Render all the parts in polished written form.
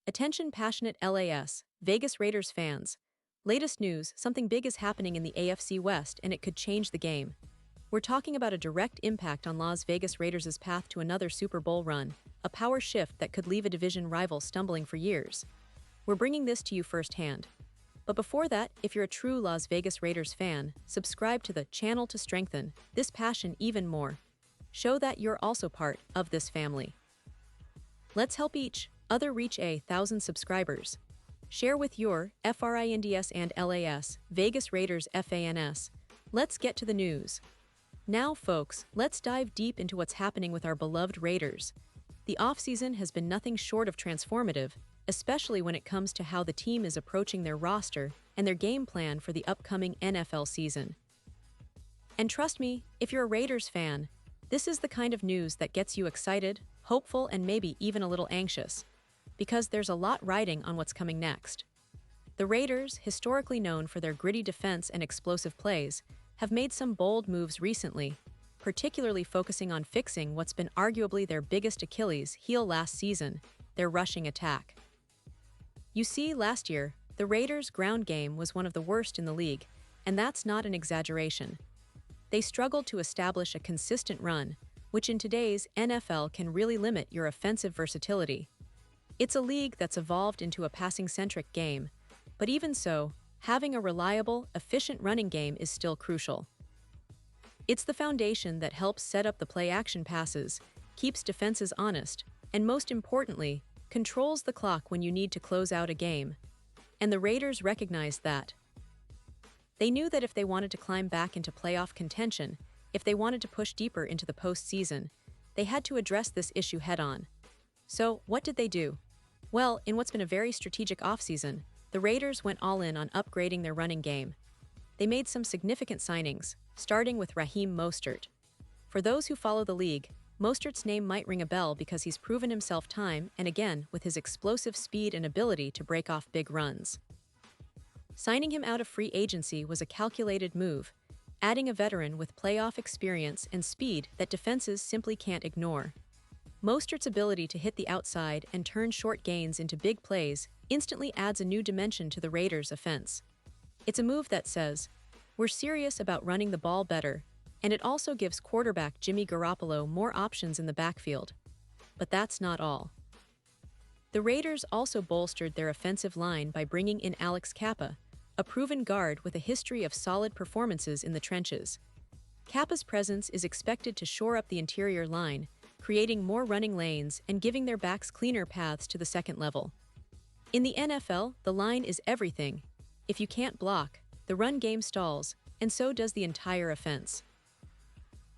Attention passionate LAS, Vegas Raiders fans. Latest news, something big is happening in the AFC West and it could change the game. We're talking about a direct impact on Las Vegas Raiders' path to another Super Bowl run, a power shift that could leave a division rival stumbling for years. We're bringing this to you firsthand. But before that, if you're a true Las Vegas Raiders fan, subscribe to the channel to strengthen this passion even more. Show that you're also part of this family. Let's help each other reach 1,000 subscribers. Share with your FRINDS and LAS, Vegas Raiders FANS. Let's get to the news. Now, folks, let's dive deep into what's happening with our beloved Raiders. The offseason has been nothing short of transformative, especially when it comes to how the team is approaching their roster and their game plan for the upcoming NFL season. And trust me, if you're a Raiders fan, this is the kind of news that gets you excited, hopeful, and maybe even a little anxious, because there's a lot riding on what's coming next. The Raiders, historically known for their gritty defense and explosive plays, have made some bold moves recently, particularly focusing on fixing what's been arguably their biggest Achilles heel last season, their rushing attack. You see, last year, the Raiders' ground game was one of the worst in the league, and that's not an exaggeration. They struggled to establish a consistent run, which in today's NFL can really limit your offensive versatility. It's a league that's evolved into a passing-centric game, but even so, having a reliable, efficient running game is still crucial. It's the foundation that helps set up the play-action passes, keeps defenses honest, and most importantly, controls the clock when you need to close out a game. And the Raiders recognized that. They knew that if they wanted to climb back into playoff contention, if they wanted to push deeper into the postseason, they had to address this issue head-on. So, what did they do? Well, in what's been a very strategic offseason, the Raiders went all in on upgrading their running game. They made some significant signings, starting with Raheem Mostert. For those who follow the league, Mostert's name might ring a bell because he's proven himself time and again with his explosive speed and ability to break off big runs. Signing him out of free agency was a calculated move, adding a veteran with playoff experience and speed that defenses simply can't ignore. Mostert's ability to hit the outside and turn short gains into big plays instantly adds a new dimension to the Raiders' offense. It's a move that says, we're serious about running the ball better, and it also gives quarterback Jimmy Garoppolo more options in the backfield. But that's not all. The Raiders also bolstered their offensive line by bringing in Alex Cappa, a proven guard with a history of solid performances in the trenches. Kappa's presence is expected to shore up the interior line, creating more running lanes and giving their backs cleaner paths to the second level. In the NFL, the line is everything. If you can't block, the run game stalls, and so does the entire offense.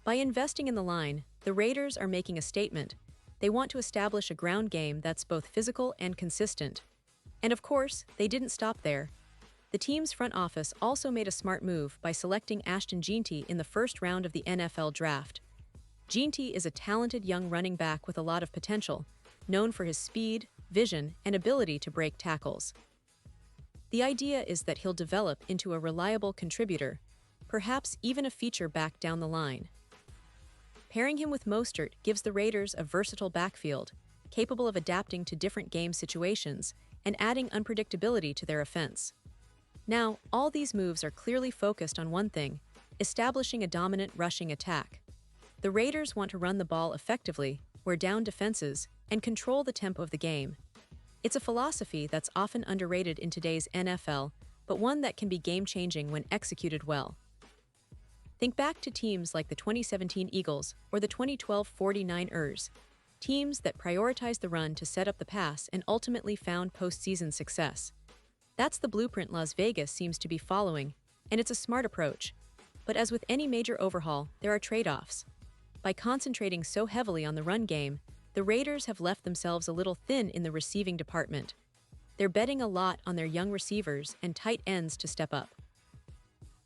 By investing in the line, the Raiders are making a statement. They want to establish a ground game that's both physical and consistent. And of course, they didn't stop there. The team's front office also made a smart move by selecting Ashton Jeanty in the first round of the NFL draft. Jeanty is a talented young running back with a lot of potential, known for his speed, vision, and ability to break tackles. The idea is that he'll develop into a reliable contributor, perhaps even a feature back down the line. Pairing him with Mostert gives the Raiders a versatile backfield, capable of adapting to different game situations and adding unpredictability to their offense. Now, all these moves are clearly focused on one thing: establishing a dominant rushing attack. The Raiders want to run the ball effectively, wear down defenses, and control the tempo of the game. It's a philosophy that's often underrated in today's NFL, but one that can be game-changing when executed well. Think back to teams like the 2017 Eagles or the 2012 49ers, teams that prioritized the run to set up the pass and ultimately found postseason success. That's the blueprint Las Vegas seems to be following, and it's a smart approach. But as with any major overhaul, there are trade-offs. By concentrating so heavily on the run game, the Raiders have left themselves a little thin in the receiving department. They're betting a lot on their young receivers and tight ends to step up.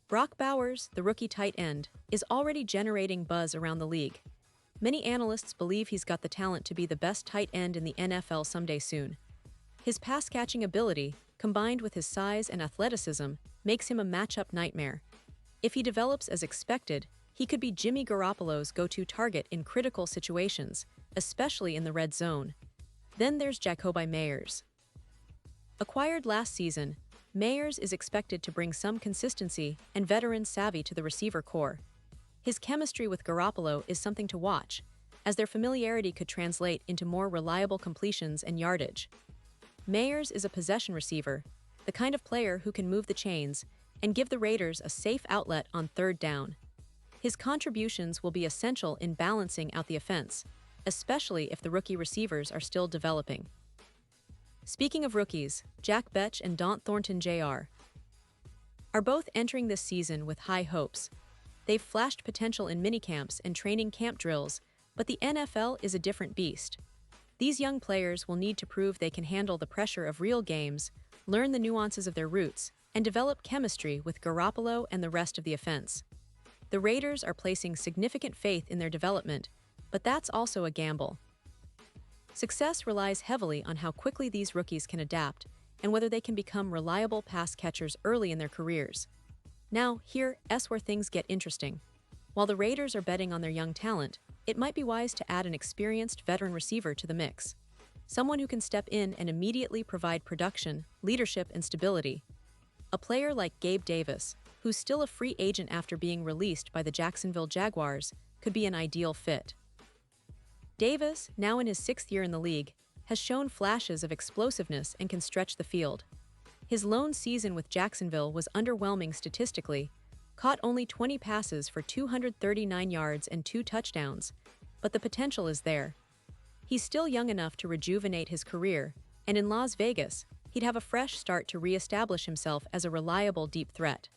Brock Bowers, the rookie tight end, is already generating buzz around the league. Many analysts believe he's got the talent to be the best tight end in the NFL someday soon. His pass-catching ability, combined with his size and athleticism, makes him a matchup nightmare. If he develops as expected, he could be Jimmy Garoppolo's go-to target in critical situations, especially in the red zone. Then there's Jacoby Meyers. Acquired last season, Mayers is expected to bring some consistency and veteran savvy to the receiver core. His chemistry with Garoppolo is something to watch, as their familiarity could translate into more reliable completions and yardage. Mayers is a possession receiver, the kind of player who can move the chains and give the Raiders a safe outlet on third down. His contributions will be essential in balancing out the offense, especially if the rookie receivers are still developing. Speaking of rookies, Jack Betch and Daunt Thornton Jr. are both entering this season with high hopes. They've flashed potential in minicamps and training camp drills, but the NFL is a different beast. These young players will need to prove they can handle the pressure of real games, learn the nuances of their roots, and develop chemistry with Garoppolo and the rest of the offense. The Raiders are placing significant faith in their development, but that's also a gamble. Success relies heavily on how quickly these rookies can adapt and whether they can become reliable pass catchers early in their careers. Now, here's where things get interesting. While the Raiders are betting on their young talent, it might be wise to add an experienced veteran receiver to the mix. Someone who can step in and immediately provide production, leadership, and stability. A player like Gabe Davis, who's still a free agent after being released by the Jacksonville Jaguars, could be an ideal fit. Davis, now in his 6th year in the league, has shown flashes of explosiveness and can stretch the field. His lone season with Jacksonville was underwhelming statistically, caught only 20 passes for 239 yards and 2 touchdowns, but the potential is there. He's still young enough to rejuvenate his career, and in Las Vegas, he'd have a fresh start to re-establish himself as a reliable deep threat.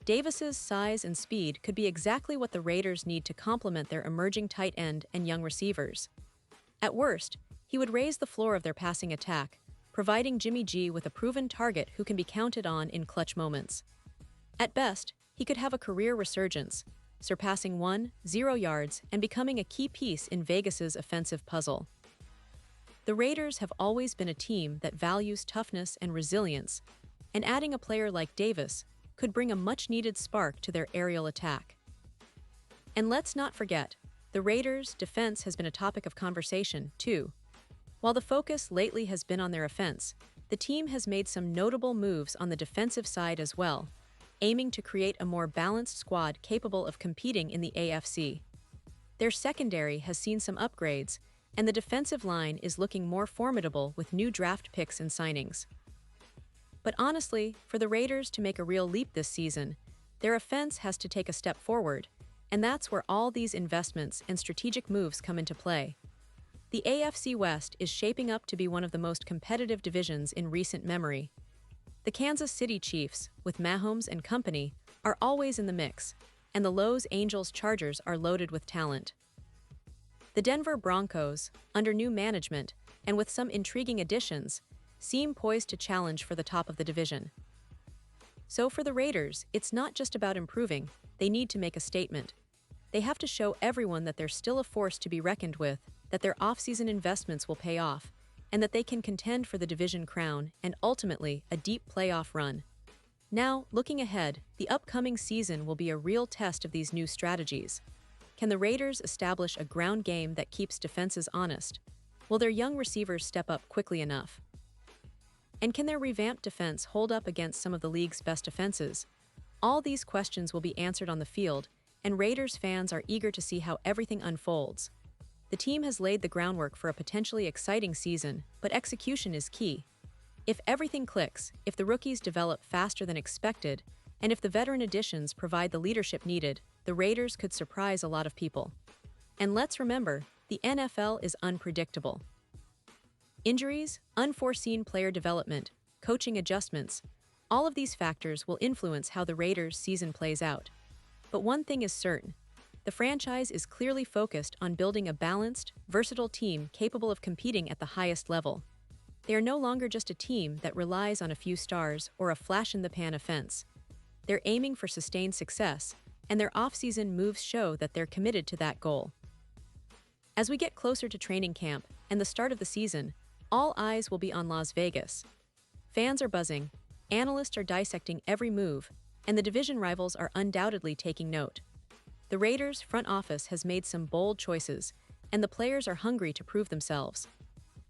Davis's size and speed could be exactly what the Raiders need to complement their emerging tight end and young receivers. At worst, he would raise the floor of their passing attack, providing Jimmy G with a proven target who can be counted on in clutch moments. At best, he could have a career resurgence, surpassing 1,000 yards and becoming a key piece in Vegas's offensive puzzle. The Raiders have always been a team that values toughness and resilience, and adding a player like Davis could bring a much-needed spark to their aerial attack. And let's not forget, the Raiders' defense has been a topic of conversation, too. While the focus lately has been on their offense, the team has made some notable moves on the defensive side as well, aiming to create a more balanced squad capable of competing in the AFC. Their secondary has seen some upgrades, and the defensive line is looking more formidable with new draft picks and signings. But honestly, for the Raiders to make a real leap this season, their offense has to take a step forward, and that's where all these investments and strategic moves come into play. The AFC West is shaping up to be one of the most competitive divisions in recent memory. The Kansas City Chiefs, with Mahomes and company, are always in the mix, and the Los Angeles Chargers are loaded with talent. The Denver Broncos, under new management, and with some intriguing additions, seem poised to challenge for the top of the division. So for the Raiders, it's not just about improving, they need to make a statement. They have to show everyone that they're still a force to be reckoned with, that their offseason investments will pay off, and that they can contend for the division crown and ultimately a deep playoff run. Now, looking ahead, the upcoming season will be a real test of these new strategies. Can the Raiders establish a ground game that keeps defenses honest? Will their young receivers step up quickly enough? And can their revamped defense hold up against some of the league's best offenses? All these questions will be answered on the field, and Raiders fans are eager to see how everything unfolds. The team has laid the groundwork for a potentially exciting season, but execution is key. If everything clicks, if the rookies develop faster than expected, and if the veteran additions provide the leadership needed, the Raiders could surprise a lot of people. And let's remember, the NFL is unpredictable. Injuries, unforeseen player development, coaching adjustments, all of these factors will influence how the Raiders' season plays out. But one thing is certain, the franchise is clearly focused on building a balanced, versatile team capable of competing at the highest level. They are no longer just a team that relies on a few stars or a flash-in-the-pan offense. They're aiming for sustained success, and their offseason moves show that they're committed to that goal. As we get closer to training camp and the start of the season, all eyes will be on Las Vegas. Fans are buzzing, analysts are dissecting every move, and the division rivals are undoubtedly taking note. The Raiders' front office has made some bold choices, and the players are hungry to prove themselves.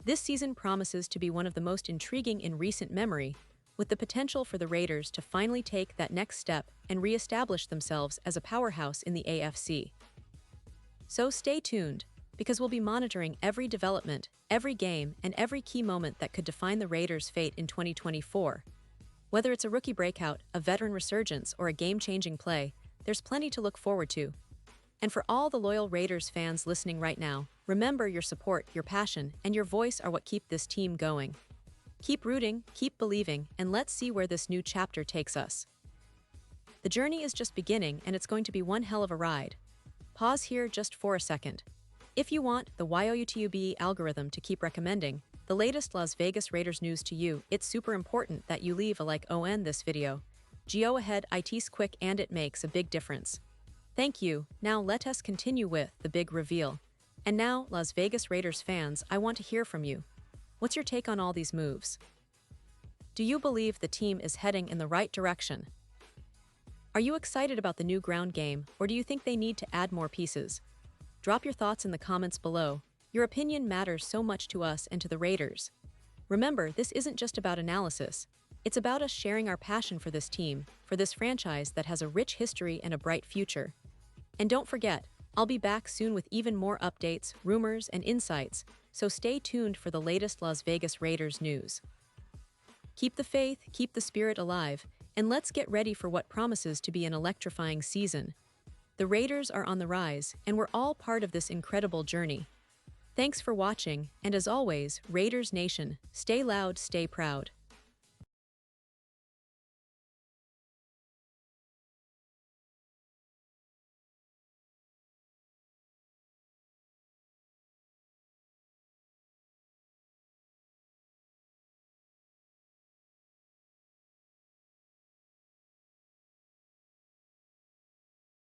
This season promises to be one of the most intriguing in recent memory, with the potential for the Raiders to finally take that next step and re-establish themselves as a powerhouse in the AFC. So stay tuned, because we'll be monitoring every development, every game, and every key moment that could define the Raiders' fate in 2024. Whether it's a rookie breakout, a veteran resurgence, or a game-changing play, there's plenty to look forward to. And for all the loyal Raiders fans listening right now, remember your support, your passion, and your voice are what keep this team going. Keep rooting, keep believing, and let's see where this new chapter takes us. The journey is just beginning, and it's going to be one hell of a ride. Pause here just for a second. If you want the YouTube algorithm to keep recommending the latest Las Vegas Raiders news to you, it's super important that you leave a like on this video. Go ahead, it's quick and it makes a big difference. Thank you. Now let us continue with the big reveal. And now, Las Vegas Raiders fans, I want to hear from you. What's your take on all these moves? Do you believe the team is heading in the right direction? Are you excited about the new ground game, or do you think they need to add more pieces? Drop your thoughts in the comments below. Your opinion matters so much to us and to the Raiders. Remember, this isn't just about analysis. It's about us sharing our passion for this team, for this franchise that has a rich history and a bright future. And don't forget, I'll be back soon with even more updates, rumors, and insights, so stay tuned for the latest Las Vegas Raiders news. Keep the faith, keep the spirit alive, and let's get ready for what promises to be an electrifying season. The Raiders are on the rise, and we're all part of this incredible journey. Thanks for watching, and as always, Raiders Nation, stay loud, stay proud.